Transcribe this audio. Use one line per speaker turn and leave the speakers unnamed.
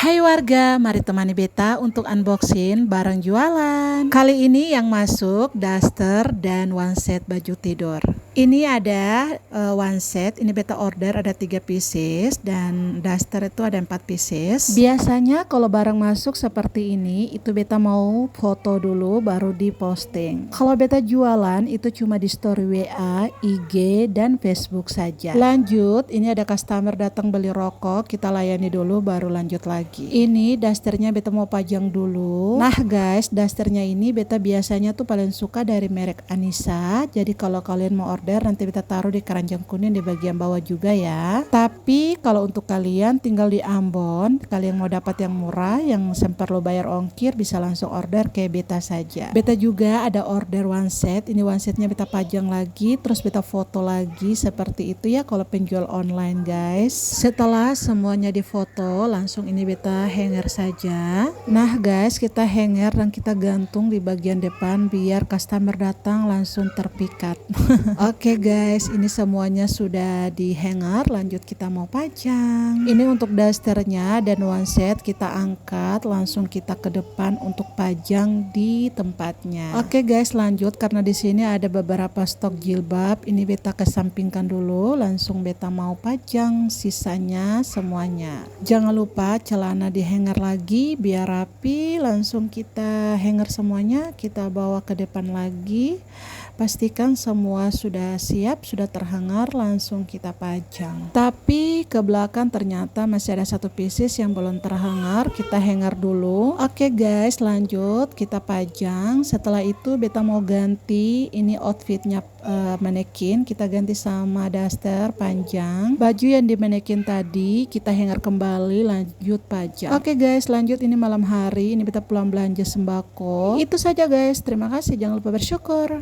Hai warga, mari temani beta untuk unboxing barang jualan. Kali ini yang masuk daster dan one set baju tidur. Ini ada one set, ini beta order ada 3 pieces dan daster itu ada 4 pieces. Biasanya kalau barang masuk seperti ini, itu beta mau foto dulu baru diposting. Kalau beta jualan itu cuma di story WA, IG, dan Facebook saja. Lanjut, ini ada customer datang beli rokok, kita layani dulu baru lanjut lagi. Ini dasternya beta mau pajang dulu. Nah guys, dasternya ini beta biasanya tuh paling suka dari merek Anissa. Jadi kalau kalian mau order nanti beta taruh di keranjang kuning di bagian bawah juga ya. Tapi kalau untuk kalian tinggal di Ambon, kalian mau dapat yang murah, yang perlu bayar ongkir, bisa langsung order kayak beta saja. Beta juga ada order one set. Ini one setnya beta pajang lagi, terus beta foto lagi seperti itu ya kalau penjual online guys. Setelah semuanya difoto, langsung ini beta hanger saja. Nah guys, kita hanger dan kita gantung di bagian depan biar customer datang langsung terpikat. Oke guys, ini semuanya sudah di hanger, lanjut kita mau pajang. Ini untuk dasternya dan one set kita angkat langsung kita ke depan untuk pajang di tempatnya. Oke guys, lanjut karena di sini ada beberapa stok jilbab, ini beta kesampingkan dulu, langsung beta mau pajang sisanya semuanya. Jangan lupa celana di hanger lagi biar rapi, langsung kita hanger semuanya, kita bawa ke depan lagi. Pastikan semua sudah siap, sudah terhanger, langsung kita pajang. Tapi ke belakang ternyata masih ada 1 pieces yang belum terhanger, kita hanger dulu. Oke guys, lanjut kita pajang. Setelah itu beta mau ganti ini outfitnya manekin, kita ganti sama daster panjang. Baju yang di manekin tadi kita hanger kembali, lanjut pajang. Oke guys, lanjut ini malam hari, ini beta pulang belanja sembako. Itu saja guys, terima kasih, jangan lupa bersyukur.